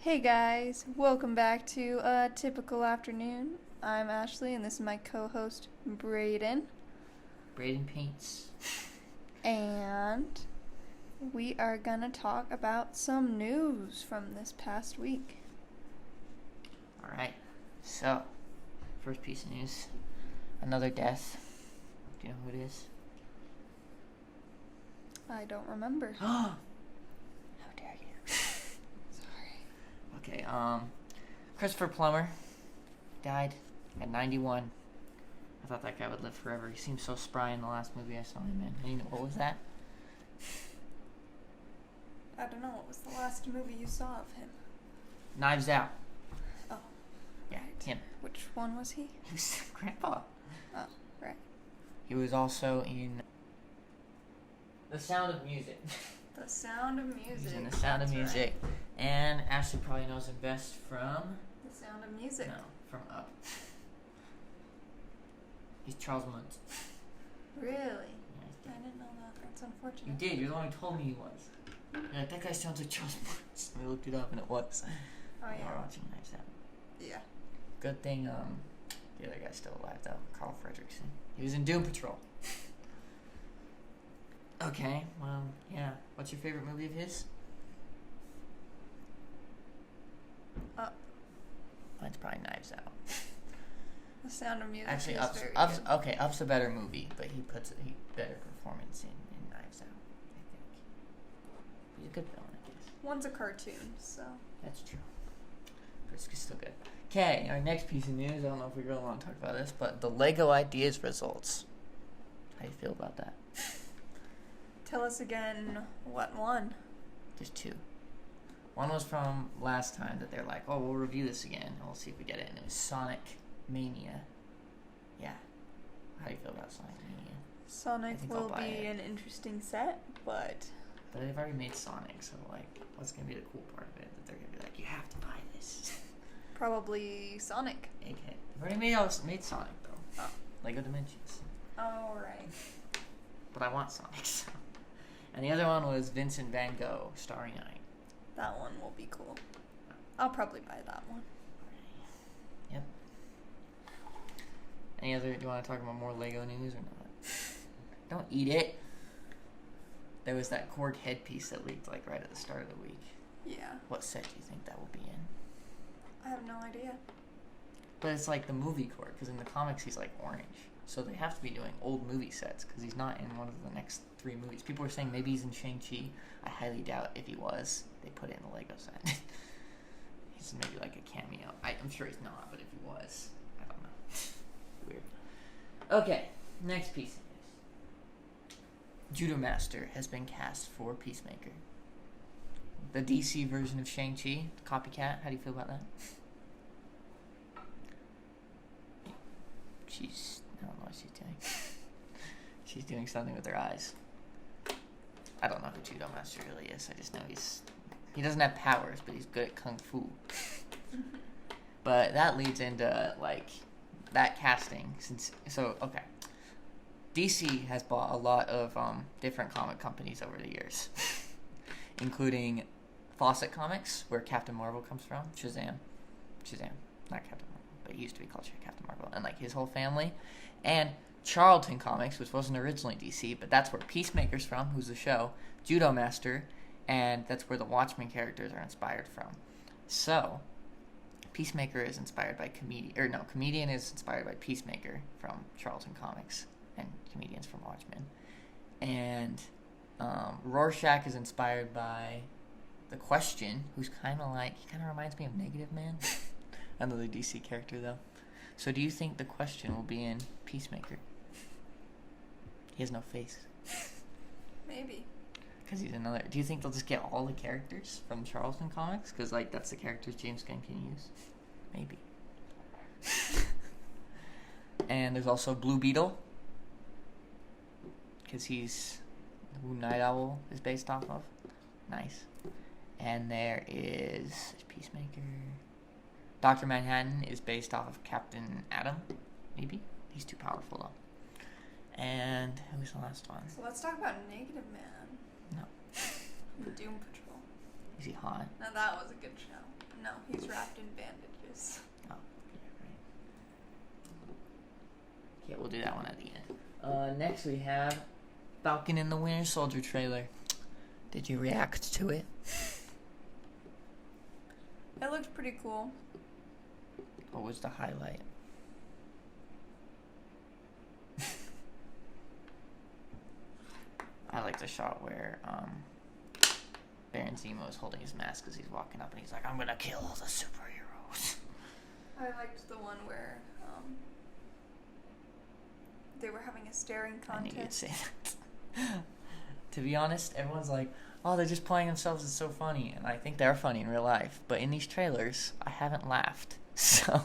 Hey guys, welcome back to a typical afternoon. I'm Ashley and this is my co-host Brayden. Brayden Paints. And we are gonna talk about some news from this past week. Alright, so, first piece of news. Another death. Do you know who it is? I don't remember. How dare you? Sorry. Okay, Christopher Plummer died at 91. I thought that guy would live forever. He seemed so spry in the last movie I saw him in. And you know, what was that? I don't know, what was the last movie you saw of him? Knives Out. Oh. Yeah, Right. him. Which one was he? He was Grandpa. Oh, right. He was also in The Sound of Music. The Sound of Music. He was in The Sound of That's Music. right. And Ashley probably knows him best from... The Sound of Music. No, from Up. He's Charles Muntz. Really? Yeah, I didn't know that. That's you unfortunate. did. You're the one who told me he was. You're like, that guy sounds like Charles Muntz. We looked it up and it was. Oh, We yeah. were watching Knives Out. Yeah. Good thing the other guy's still alive though, Carl Fredricksen. He was in Doom Patrol. Okay, well, yeah. What's your favorite movie of his? Up. Mine's probably Knives Out. The Sound of Music Actually, is very Up's good. okay. Up's a better movie, but he puts a better performance in Knives Out. I think he's a good villain, I guess. One's a cartoon, so. That's true. But it's still good. Okay, our next piece of news. I don't know if we really want to talk about this, but the Lego Ideas results. How do you feel about that? Tell us again what one. There's two. One was from last time that they're like, oh, we'll review this again and we'll see if we get it. And it was Sonic Mania. Yeah. How do you feel about Sonic Mania? Sonic think I'll will buy be it. an interesting set, but But they've already made Sonic, so like, what's gonna be the cool part of it? That they're gonna be like, you have to buy this. probably Sonic. Okay. They've already made Sonic though. Oh. Lego Dimensions. Oh, right. But I want Sonic. So. And the other one was Vincent Van Gogh, Starry Night. That one will be cool. I'll probably buy that one. Yep. Any other? Do you want to talk about more Lego news or not? Don't eat it. There was that Korg headpiece that leaked like right at the start of the week. Yeah. What set do you think that will be in? I have no idea. But it's like the movie Korg, because in the comics he's like orange. So they have to be doing old movie sets, because he's not in one of the next 3 movies. People are saying maybe he's in Shang-Chi. I highly doubt if he was, they put it in the Lego set. He's maybe like a cameo. I'm sure he's not, but if he was, I don't know. Weird. Okay, next piece of news. Judo Master has been cast for Peacemaker. The DC version of Shang-Chi, copycat. How do you feel about that? I don't know what she's doing. She's doing something with her eyes. I don't know who Judo Master really is. I just know he doesn't have powers, but he's good at kung fu. But that leads into like that casting. Okay, DC has bought a lot of different comic companies over the years, including Fawcett Comics, where Captain Marvel comes from. Shazam, not Captain Marvel, but he used to be called Captain Marvel, and like his whole family, and Charlton Comics, which wasn't originally DC, but that's where Peacemaker's from, who's the show, Judo Master, and that's where the Watchmen characters are inspired from. So, Peacemaker is inspired by Comedian is inspired by Peacemaker from Charlton Comics, and comedians from Watchmen. And Rorschach is inspired by The Question, who's he kind of reminds me of Negative Man. Another DC character, though. So do you think The Question will be in Peacemaker? He has no face. Maybe. Because he's another... Do you think they'll just get all the characters from Charlton Comics? Because, like, that's the characters James Gunn can use. Maybe. And there's also Blue Beetle. Because he's who Night Owl is based off of. Nice. And there is Peacemaker. Dr. Manhattan is based off of Captain Atom. Maybe. He's too powerful, though. And who's the last one? So let's talk about Negative Man. No. Doom Patrol. Is he hot? Now that was a good show. No, he's wrapped in bandages. Oh, yeah, right. Okay, we'll do that one at the end. Next we have Falcon and the Winter Soldier trailer. Did you react to it? It looked pretty cool. What was the highlight? I like the shot where Baron Zemo is holding his mask as he's walking up and he's like, I'm gonna kill all the superheroes. I liked the one where they were having a staring I knew you'd contest. say that. To be honest, everyone's like, oh, they're just playing themselves, it's so funny. And I think they're funny in real life. But in these trailers, I haven't laughed. So,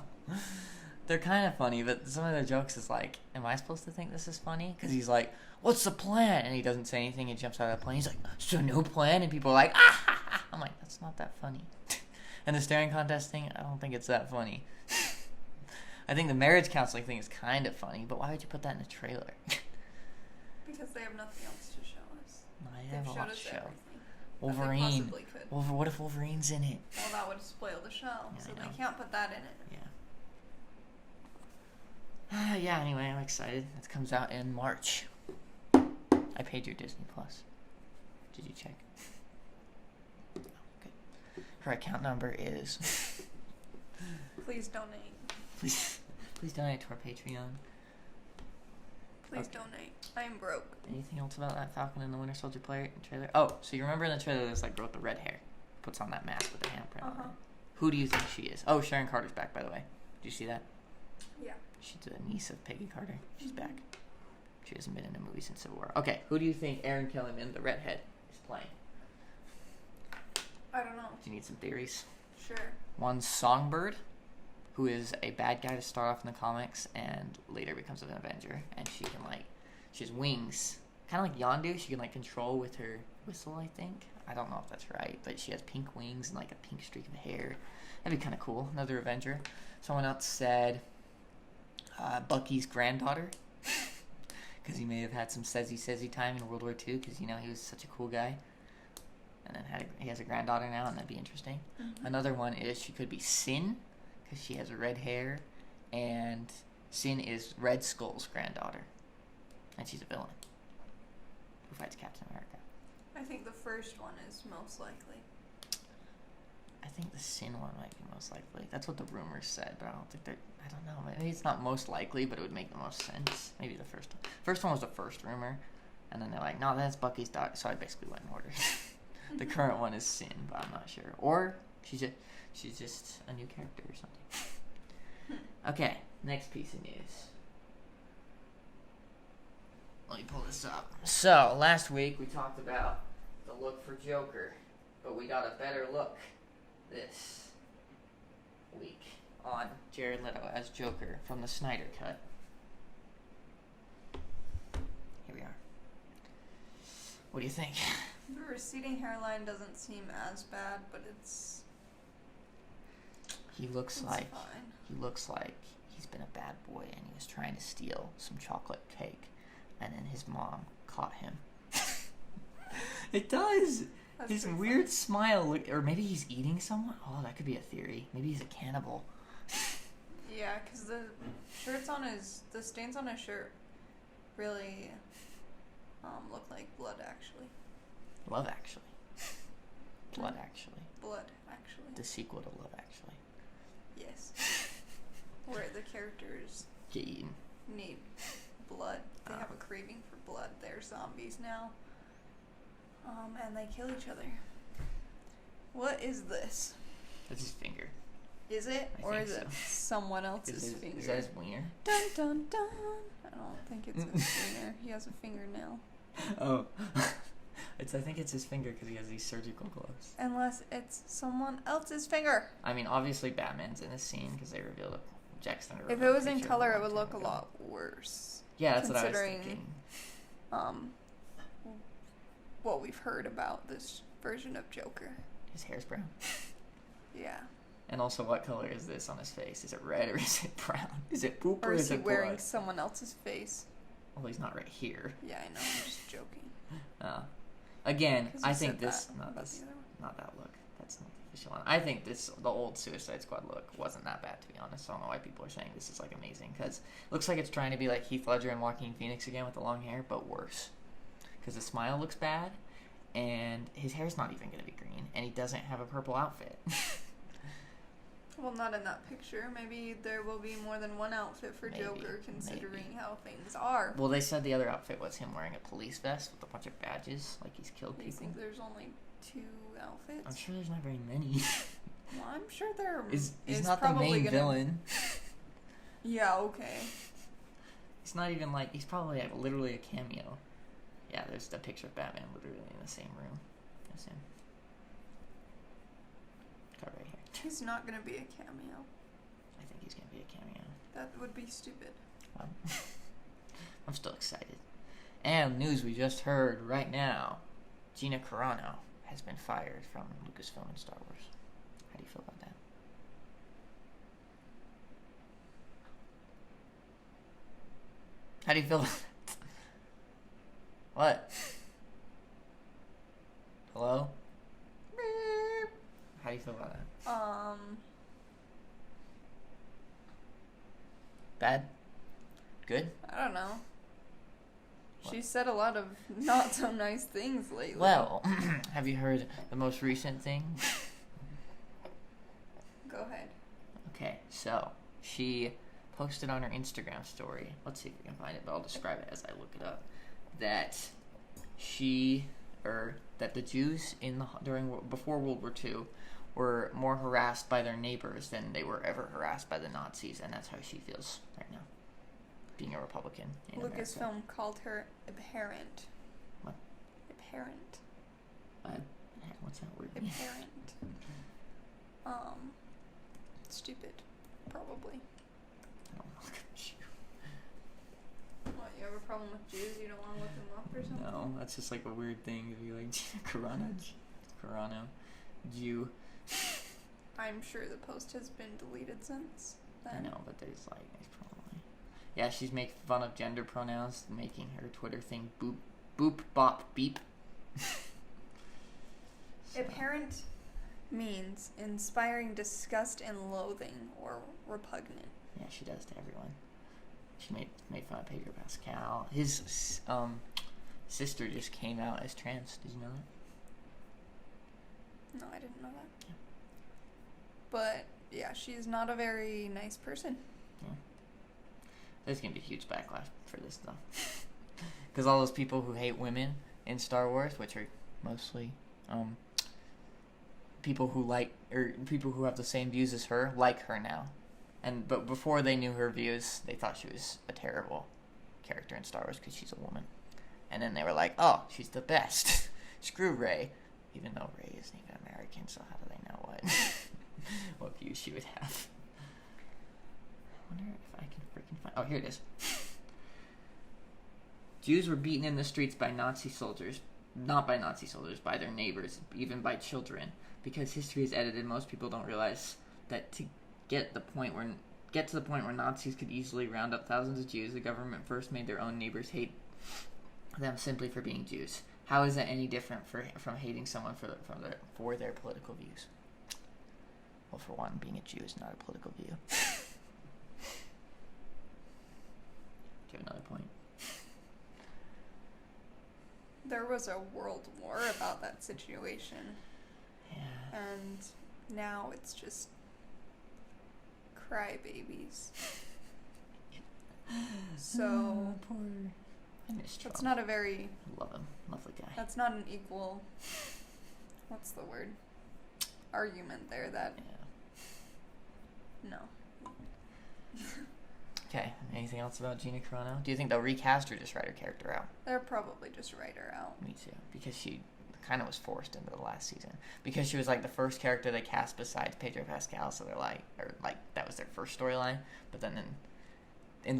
they're kind of funny, but some of their jokes is like, am I supposed to think this is funny? Because he's like, what's the plan? And he doesn't say anything, he jumps out of the plane. He's like, so no plan? And people are like, ah ha ha. I'm like, that's not that funny. And the staring contest thing, I don't think it's that funny. I think the marriage counseling thing is kind of funny, but why would you put that in a trailer? Because they have nothing else to show us. I They've have a showed lot to us show. everything Wolverine. that they possibly could. What if Wolverine's in it? Well, that would spoil the show, Yeah, so I know. they can't put that in it. Yeah. Yeah, anyway, I'm excited. It comes out in March. I paid your Disney Plus. Did you check? Oh, good. Her account number is... Please donate. Please donate to our Patreon. Please Okay. donate. I am broke. Anything else about that Falcon and the Winter Soldier trailer? Oh, so you remember in the trailer there's like girl with the red hair. Puts on that mask with the handprint on it. Who do you think she is? Oh, Sharon Carter's back, by the way. Did you see that? Yeah. She's the niece of Peggy Carter. She's back. She hasn't been in a movie since Civil War. Okay, who do you think Erin Kellyman, the redhead, is playing? I don't know. Do you need some theories? Sure. One's Songbird, who is a bad guy to start off in the comics and later becomes an Avenger. And she can, like, she has wings. Kind of like Yondu. She can, like, control with her whistle, I think. I don't know if that's right, but she has pink wings and, like, a pink streak of hair. That'd be kind of cool. Another Avenger. Someone else said Bucky's granddaughter. Because he may have had some sezzy time in World War II because, you know, he was such a cool guy. And then he has a granddaughter now, and that'd be interesting. Mm-hmm. Another one is she could be Sin because she has red hair. And Sin is Red Skull's granddaughter. And she's a villain who fights Captain America. I think the first one is most likely. I think the Sin one might be most likely. That's what the rumors said, but I don't think they're... I don't know. Maybe it's not most likely, but it would make the most sense. Maybe the first one. First one was the first rumor, and then they're like, no, that's Bucky's daughter. So I basically went in order. The current one is Sin, but I'm not sure. Or she's just a new character or something. Okay, next piece of news. Let me pull this up. So, last week we talked about the look for Joker, but we got a better look this week on Jared Leto as Joker from the Snyder Cut. Here we are. What do you think? The receding hairline doesn't seem as bad, but it's He looks fine. like he's been a bad boy and he was trying to steal some chocolate cake, and then his mom caught him. It does. That's His pretty weird smile, or maybe he's eating someone. Oh, that could be a theory. Maybe he's a cannibal. Yeah, because the stains on his shirt really look like blood, actually. Love Actually. Blood Actually. Blood, actually. The sequel to Love Actually. Yes. Where the characters Get eaten. need blood. They have a craving for blood. They're zombies now. And they kill each other. What is this? That's his finger. Is it? I Or think is it so. someone else's finger? Is that his wiener? Dun dun dun! I don't think it's his finger. He has a fingernail. Oh. I think it's his finger because he has these surgical gloves. Unless it's someone else's finger. I mean, obviously Batman's in this scene because they revealed it. Jackson. If it was in color, it would look a lot worse. Yeah, that's what I was considering, thinking. What we've heard about this version of Joker. His hair's brown. Yeah. And also, what color is this on his face? Is it red or is it brown? Is it poop or, Or is he it wearing blood? someone else's face? Well, he's not right here. Yeah, I know. I'm just joking. Again, 'Cause I you think said this that not about this the other one. not that look. That's not the official one. I think the old Suicide Squad look wasn't that bad, to be honest. I don't know why people are saying this is like amazing, because it looks like it's trying to be like Heath Ledger and Joaquin Phoenix again with the long hair, but worse. Because the smile looks bad, and his hair's not even going to be green, and he doesn't have a purple outfit. Well, not in that picture. Maybe there will be more than one outfit for Maybe, Joker, considering maybe. how things are. Well, they said the other outfit was him wearing a police vest with a bunch of badges, like he's killed You people. think there's only 2 outfits? I'm sure there's not very many. Well, I'm sure there He's is not the probably main gonna... villain. Yeah, okay. He's not even like, he's probably like literally a cameo. Yeah, there's the picture of Batman literally in the same room as him. Cut right here. He's not going to be a cameo. I think he's going to be a cameo. That would be stupid. I'm still excited. And news we just heard right now. Gina Carano has been fired from Lucasfilm and Star Wars. How do you feel about that? How do you feel about that? What? Hello? How do you feel about that? Bad? Good? I don't know. She said a lot of not so nice things lately. Well, have you heard the most recent thing? Go ahead. Okay, so she posted on her Instagram story. Let's see if we can find it, but I'll describe it as I look it up. That that the Jews before World War II were more harassed by their neighbors than they were ever harassed by the Nazis, and that's how she feels right now, being a Republican in America. Lucasfilm called her abhorrent. What? Abhorrent. What's that word? Abhorrent. Stupid. Probably. I don't look at you. What, you have a problem with Jews? You don't want to look them up or something? No, that's just like a weird thing to be like, Carano, Jew. I'm sure the post has been deleted since then. I know, but there's probably... Yeah, she's making fun of gender pronouns, making her Twitter thing boop, bop, beep. So. Abhorrent means inspiring disgust and loathing or repugnant. Yeah, she does to everyone. She made fun of Pedro Pascal. His sister just came out as trans. Did you know that? No, I didn't know that. Yeah. But, yeah, she's not a very nice person. Yeah. There's going to be a huge backlash for this stuff. Because all those people who hate women in Star Wars, which are mostly people who have the same views as her, like her now. But before they knew her views, they thought she was a terrible character in Star Wars because she's a woman. And then they were like, oh, she's the best. Screw Rey. Even though Rey isn't even American, so how do they know what views she would have? I wonder if I can freaking find... Oh, here it is. Jews were beaten in the streets by Nazi soldiers. Not by Nazi soldiers, by their neighbors, even by children. Because history is edited, most people don't realize that to get to the point where Nazis could easily round up thousands of Jews, the government first made their own neighbors hate them simply for being Jews. How is that any different from hating someone for their political views? Well, for one, being a Jew is not a political view. Do you have another point? There was a world war about that situation. Yeah. And now it's just crybabies. So Poor. I miss Trump. that's not a very... Love him. Lovely guy. That's not an equal... What's the word? Argument there that... Yeah. No. Okay, anything else about Gina Carano? Do you think they'll recast or just write her character out? They'll probably just write her out. Me too, because she kind of was forced into the last season. Because she was like the first character they cast besides Pedro Pascal, so they're like, that was their first storyline. But then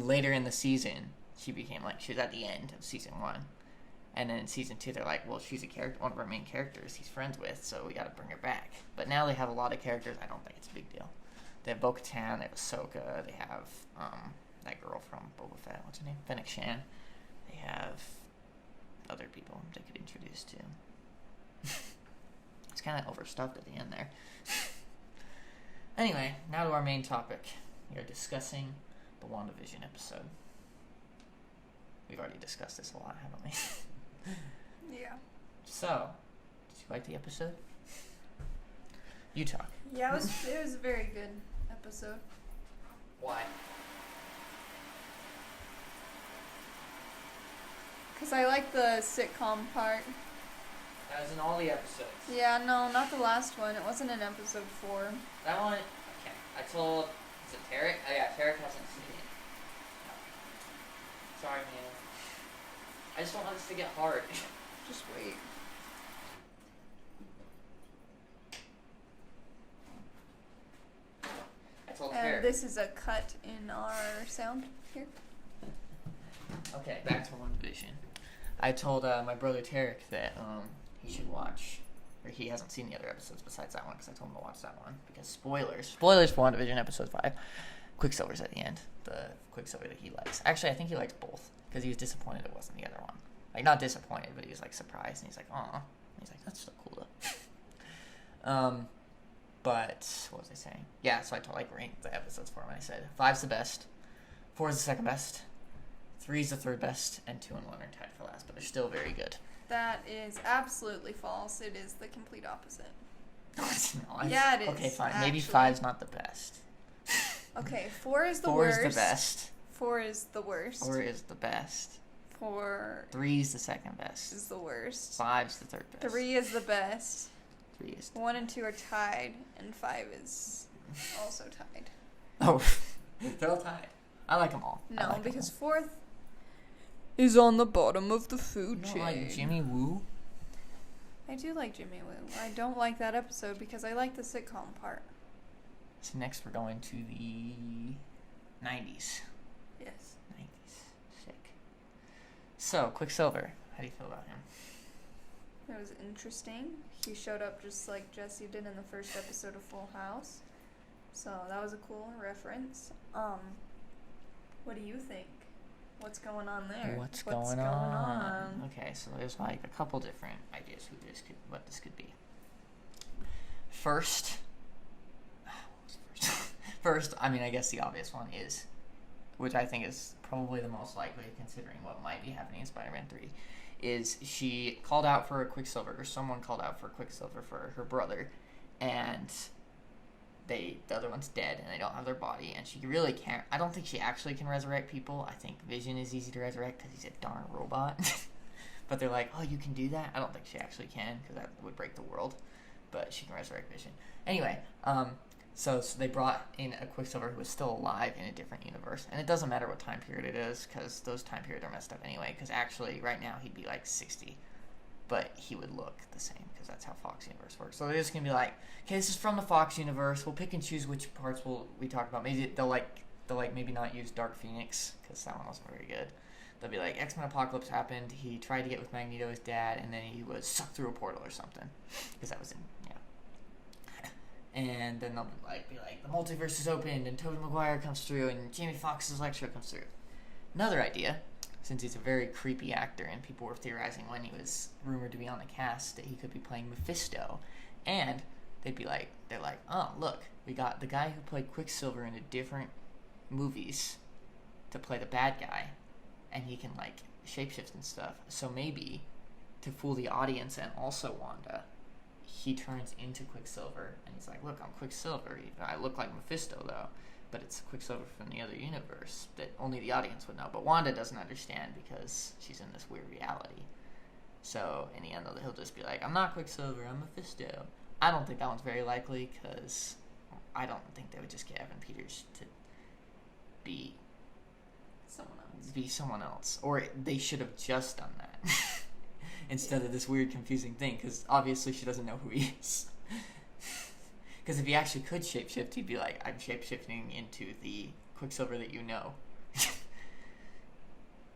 later in the season, she was at the end of season 1. And then in season 2, they're like, well, she's one of our main characters he's friends with, so we gotta bring her back. But now they have a lot of characters, I don't think it's a big deal. They have Bo-Katan, they have Ahsoka, they have that girl from Boba Fett, what's her name? Fennec Shan. They have other people they could introduce too. It's kind of overstuffed at the end there. Anyway, now to our main topic. We are discussing the WandaVision episode. We've already discussed this a lot, haven't we? Yeah. So, did you like the episode? You talk. Yeah, it was a very good episode. Why? Because I like the sitcom part. That was in all the episodes. Yeah, no, not the last one. It wasn't in episode 4. That one, okay. I told, is it Tarek? Oh yeah, Tarek hasn't seen it. No. Sorry, man. I just don't want this to get hard. Just wait. I told And Tarek. this is a cut in our sound here. Okay, back to WandaVision. I told my brother Tarek that he should watch, or he hasn't seen the other episodes besides that one, because I told him to watch that one. Because spoilers for WandaVision episode 5. Quicksilver's at the end. The Quicksilver that he likes. Actually, I think he likes both, because he was disappointed it wasn't the other one. Like, not disappointed, but he was, like, surprised, and he's like, aw. And he's like, that's so cool, though. But, what was I saying? Yeah, so I told, ranked the episodes for him, and I said, 5's the best, 4 is the second best, 3 is the third best, and 2 and 1 are tied for last, but they're still very good. That is absolutely false. It is the complete opposite. No, it's not. Yeah, it is. Okay, fine. Actually. Maybe 5's not the best. Okay, 4 is the 4 worst. 4 is the best. 4 is the worst. 4 is the best. 4 3 is the second best. is the worst. 5's the third best. 3 is the best. 3 is 1 and 2 are tied, and 5 is also tied. Oh, they're all tied. I like them all. No, because 4th is on the bottom of the food chain. Like Jimmy Woo? I do like Jimmy Woo. I don't like that episode because I like the sitcom part. So next we're going to the 90s. Yes. 90s. Sick. So, Quicksilver. How do you feel about him? It was interesting. He showed up just like Jesse did in the first episode of Full House. So that was a cool reference. What do you think? What's going on there? What's going on? Okay, so there's a couple different ideas what this could be. First, I guess the obvious one is, which I think is probably the most likely considering what might be happening in Spider-Man 3, is she called out for a Quicksilver, or someone called out for a Quicksilver for her brother, and the other one's dead, and they don't have their body, and she really can't. I don't think she actually can resurrect people. I think Vision is easy to resurrect because he's a darn robot. But they're like, oh, you can do that? I don't think she actually can, because that would break the world. But she can resurrect Vision. Anyway, so they brought in a Quicksilver who is still alive in a different universe. And it doesn't matter what time period it is, because those time periods are messed up anyway. Because actually, right now, he'd be 60. But he would look the same, because that's how Fox Universe works. So they're just going to be like, okay, this is from the Fox Universe. We'll pick and choose which parts we talk about. Maybe they'll maybe not use Dark Phoenix, because that one wasn't very good. They'll be like, X-Men Apocalypse happened. He tried to get with Magneto, his dad, and then he was sucked through a portal or something. Because that was in, And then they'll be like, the multiverse is opened, and Tobey Maguire comes through, and Jamie Foxx's Electro comes through. Another idea, since he's a very creepy actor, and people were theorizing when he was rumored to be on the cast that he could be playing Mephisto, and they're like, oh, look, we got the guy who played Quicksilver in different movies to play the bad guy, and he can shapeshift and stuff. So maybe to fool the audience and also Wanda, he turns into Quicksilver, and he's like, look, I'm Quicksilver. I look like Mephisto, though, but it's Quicksilver from the other universe that only the audience would know. But Wanda doesn't understand because she's in this weird reality. So in the end, he'll just be like, I'm not Quicksilver, I'm Mephisto. I don't think that one's very likely, because I don't think they would just get Evan Peters to be someone else. Or they should have just done that. Instead of this weird, confusing thing, because obviously she doesn't know who he is. Because if he actually could shapeshift, he'd be like, I'm shapeshifting into the Quicksilver that you know.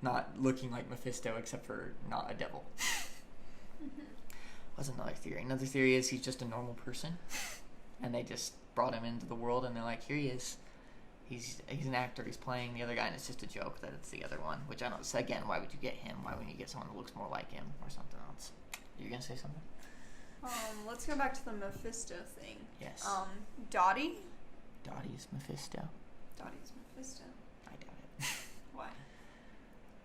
Not looking like Mephisto, except for not a devil. What's another theory? Another theory is he's just a normal person, and they just brought him into the world, and they're like, here he is. He's an actor, he's playing the other guy, and it's just a joke that it's the other one, which I don't, so again, why would you get him? Why wouldn't you get someone that looks more like him, or something else? You were going to say something? Let's go back to the Mephisto thing. Yes. Dottie? Dottie's Mephisto. Dottie's Mephisto. I doubt it. Why?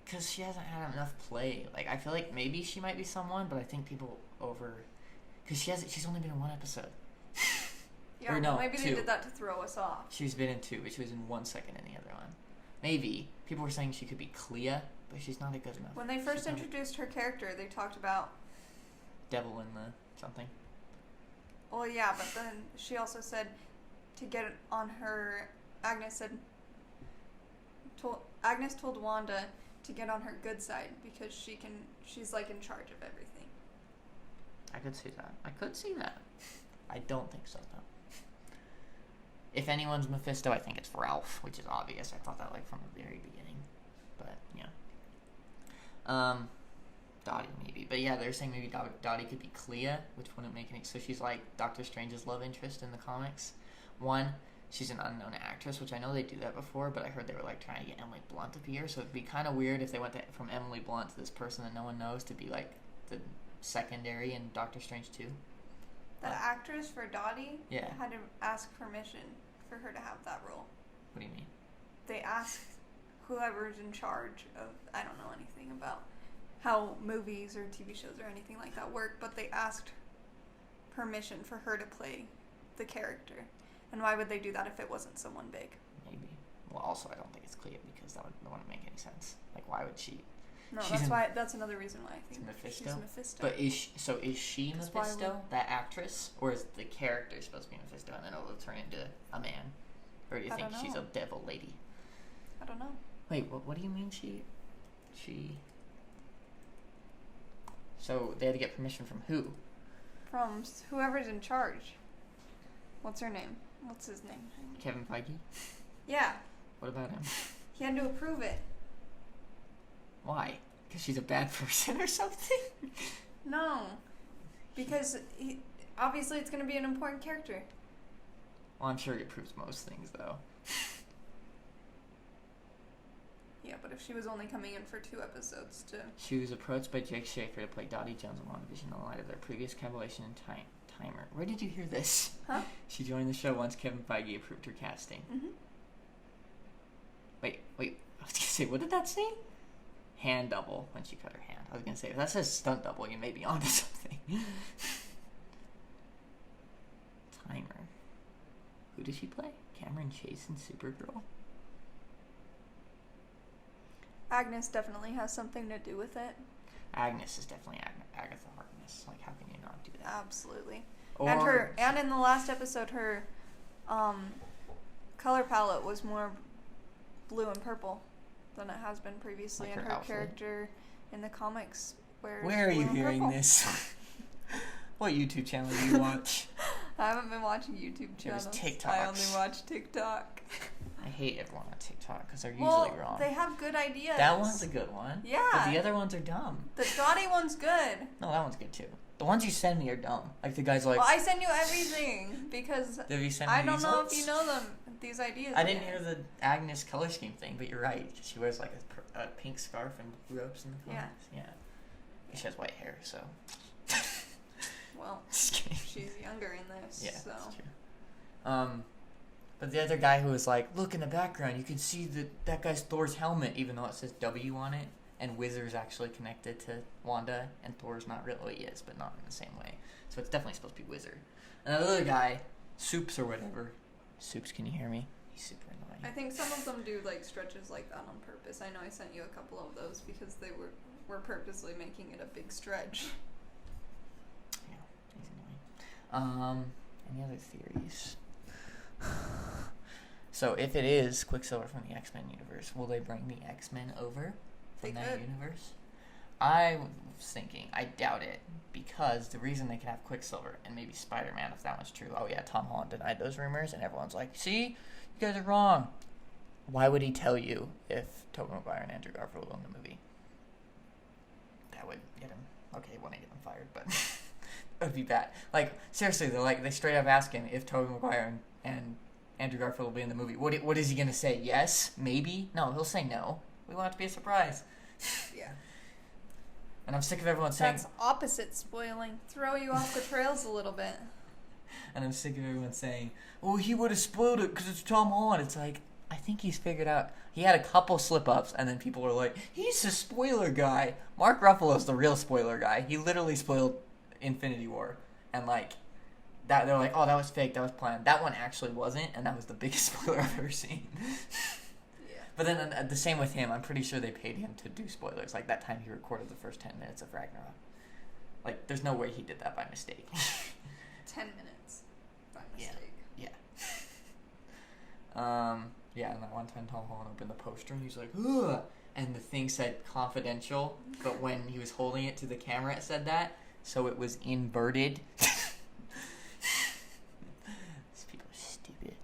Because she hasn't had enough play. Like, I feel like maybe she might be someone, but I think people because she's only been in one episode. Yeah, or no, maybe 2. they did that to throw us off. She's been in 2, but she was in 1 second in the other one. Maybe. People were saying she could be Clea, but she's not good enough. When they first introduced her character, they talked about... Devil in the something. Well, yeah, but then she also said to get on her... Agnes told Wanda to get on her good side because she's like in charge of everything. I could see that. I don't think so, though. If anyone's Mephisto, I think it's Ralph, which is obvious. I thought that like from the very beginning. But, yeah. Dottie, maybe. But, yeah, they're saying maybe Dottie could be Clea, which wouldn't make any... So she's like Doctor Strange's love interest in the comics. One, she's an unknown actress, which I know they do that before, but I heard they were like trying to get Emily Blunt to appear. So it'd be kind of weird if they went from Emily Blunt to this person that no one knows to be like the secondary in Doctor Strange 2. The actress for Dottie Yeah. had to ask permission for her to have that role. What do you mean? They asked whoever's in charge of, I don't know anything about how movies or TV shows or anything like that work, but they asked permission for her to play the character. And why would they do that if it wasn't someone big? Maybe. Well, also, I don't think it's Clea because that wouldn't make any sense. Like, why would she... No, that's another reason why I think Mephisto? she's Mephisto. But is she Mephisto, would... that actress? Or is the character supposed to be Mephisto and then it'll turn into a man? Or do you think she's a devil lady? I don't know. Wait, what do you mean she... So they had to get permission from who? From whoever's in charge. What's her name? What's his name? Kevin Feige? Yeah. What about him? He had to approve it. Why? Because she's a bad person or something? No. Because obviously it's going to be an important character. Well, I'm sure he approves most things, though. Yeah, but if she was only coming in for 2 episodes to... She was approached by Jake Schaefer to play Dottie Jones in Wandavision in light of their previous collaboration in Timer. Where did you hear this? Huh? She joined the show once Kevin Feige approved her casting. Mm-hmm. Wait. I was going to say, what did that say? Hand double when she cut her hand. I was going to say, if that says stunt double, you may be onto something. Timer. Who did she play? Cameron Chase in Supergirl? Agnes definitely has something to do with it. Agnes is definitely Agatha Harkness. Like, how can you not do that? Absolutely. Or, and in the last episode, her color palette was more blue and purple than it has been previously. Like and her her outfit. character in the comics wears where are blue you and hearing purple. this? What YouTube channel do you watch? I haven't been watching YouTube channels. TikToks. I only watch TikTok. I hate everyone on TikTok because they're usually wrong. They have good ideas. That one's a good one. Yeah. But the other ones are dumb. The Dottie one's good. No, that one's good too. The ones you send me are dumb. Like the guy's like... Well, I send you everything because Did you send me I don't these know ones? if you know them, these ideas. I didn't hear the Agnes color scheme thing, but you're right. She wears like a pink scarf and blue ropes in the comics. Yeah. She has white hair, so... Well, Just kidding. she's younger in this, Yeah, so... that's true. But the other guy who was like, look in the background, you can see that guy's Thor's helmet, even though it says W on it, and Wizard's actually connected to Wanda, and Thor's not really is, but not in the same way. So it's definitely supposed to be Wizard. And the other guy, Soups or whatever. Soups, can you hear me? He's super annoying. I think some of them do like stretches like that on purpose. I know I sent you a couple of those because they were purposely making it a big stretch. Yeah, he's annoying. Any other theories? So if it is Quicksilver from the X-Men universe, will they bring the X-Men over from that universe? I was thinking, I doubt it, because the reason they can have Quicksilver, and maybe Spider-Man if that one's true, oh yeah, Tom Holland denied those rumors, and everyone's like, see, you guys are wrong. Why would he tell you if Tobey Maguire and Andrew Garfield were in the movie? That would get him, okay, he wouldn't get him fired, but it would be bad. Like, seriously, they straight up ask him if Tobey Maguire and Andrew Garfield will be in the movie. What is he going to say? Yes? Maybe? No, he'll say no. We want it to be a surprise. Yeah. And I'm sick of everyone saying... That's opposite spoiling. Throw you off the trails a little bit. And I'm sick of everyone saying, "Oh, he would have spoiled it because it's Tom Holland." It's like, I think he's figured out. He had a couple slip-ups, and then people were like, "He's a spoiler guy." Mark Ruffalo's the real spoiler guy. He literally spoiled Infinity War. And, like, that they're like, "Oh, that was fake. That was planned." That one actually wasn't, and that was the biggest spoiler I've ever seen. Yeah. But then the same with him. I'm pretty sure they paid him to do spoilers. Like, that time he recorded the first 10 minutes of Ragnarok. Like, there's no way he did that by mistake. 10 minutes by mistake. Yeah. Yeah, and that one time Tom Holland opened the poster and he's like, "Ugh," and the thing said confidential, but when he was holding it to the camera it said that, so it was inverted. These people are stupid.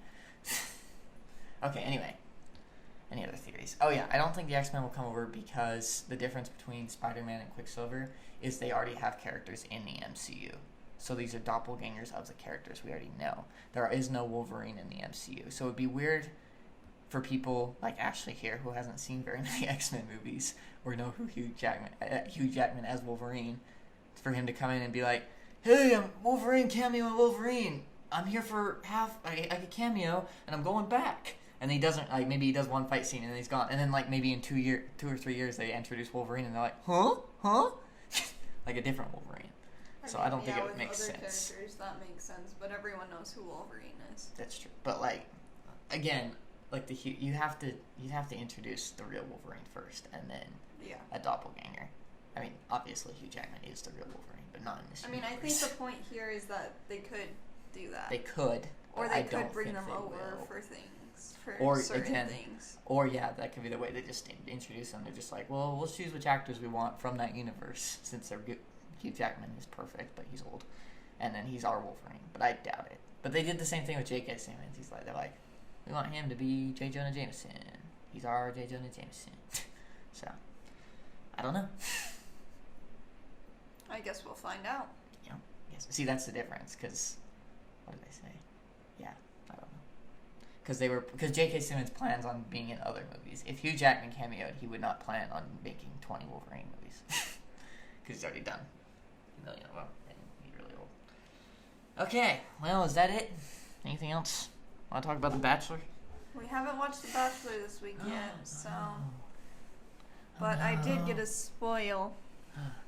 Okay, anyway. Any other theories? Oh yeah, I don't think the X-Men will come over because the difference between Spider-Man and Quicksilver is they already have characters in the MCU. So these are doppelgangers of the characters we already know. There is no Wolverine in the MCU. So it would be weird for people like Ashley here, who hasn't seen very many X-Men movies or know who Hugh Jackman as Wolverine, for him to come in and be like, "Hey, I'm Wolverine, cameo in Wolverine. I'm here for a cameo, and I'm going back." And he doesn't, like, maybe he does one fight scene and then he's gone. And then, like, maybe in 2 or 3 years they introduce Wolverine and they're like, huh? Like a different Wolverine. I don't think it would make sense. Characters, that makes sense, but everyone knows who Wolverine is. That's true. But, like, again, like you have to introduce the real Wolverine first, and then a doppelganger. I mean, obviously Hugh Jackman is the real Wolverine, but not in this universe. I think the point here is that they could do that. They could, or they could bring them over for things. Certain things. Or that could be the way they just introduce them. They're just like, well, we'll choose which actors we want from that universe, since they're good. Hugh Jackman is perfect, but he's old, and then he's our Wolverine. But I doubt it. But they did the same thing with J.K. Simmons. They're like, we want him to be J. Jonah Jameson. He's our J. Jonah Jameson. So, I don't know. I guess we'll find out. Yeah. Yes. See, that's the difference. Because what did they say? Yeah, I don't know. Because J.K. Simmons plans on being in other movies. If Hugh Jackman cameoed, he would not plan on making 20 Wolverine movies. Because he's already done a million of them, and he's really old. Okay, well, is that it? Anything else? Want to talk about The Bachelor? We haven't watched The Bachelor this week yet, so... But I did get a spoil.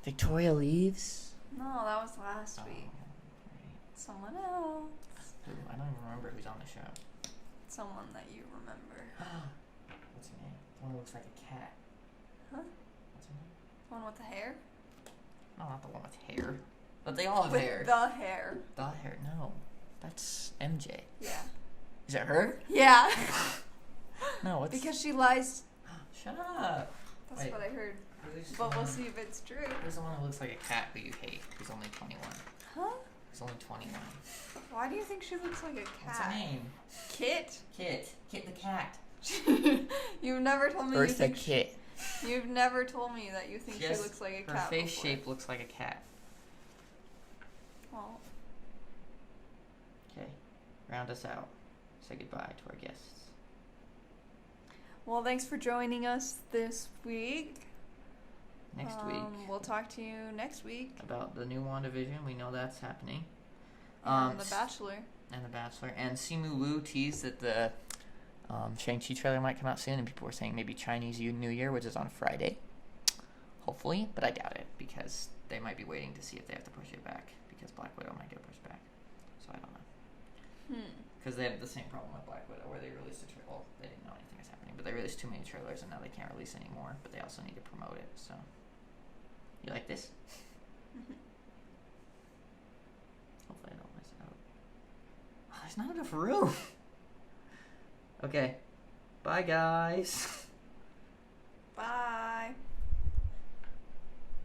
Victoria leaves? No, that was last week. Right. Someone else. Ooh, I don't even remember who's on the show. Someone that you remember. What's her name? The one who looks like a cat. Huh? What's her name? The one with the hair? No, not the one with hair. But they all have with hair. The hair. The hair? No. That's MJ. Yeah. Is it her? Yeah. No, what's... Because she lies. Shut up. That's what I heard. But we'll see if it's true. Who's the one who looks like a cat who you hate? Who's only 21. Huh? Who's only 21. Why do you think she looks like a cat? What's her name? Kit. Kit the cat. You've never told me Eartha you think Kitt. You've never told me that you think she looks like a cat. Her face before. shape looks like a cat. Well. Okay. Round us out. Say goodbye to our guests. Well, thanks for joining us this week. Next week. We'll talk to you next week. About the new WandaVision. We know that's happening. And The Bachelor. And Simu Liu teased that the Shang-Chi trailer might come out soon, and people were saying maybe Chinese New Year, which is on Friday. Hopefully, but I doubt it, because they might be waiting to see if they have to push it back, because Black Widow might get pushed back. So I don't know. Because they have the same problem with Black Widow, where they released a trailer. Well, they didn't know anything was happening, but they released too many trailers, and now they can't release any more, but they also need to promote it, so... You like this? Hopefully I don't mess it up. Oh, there's not enough room! Okay. Bye, guys.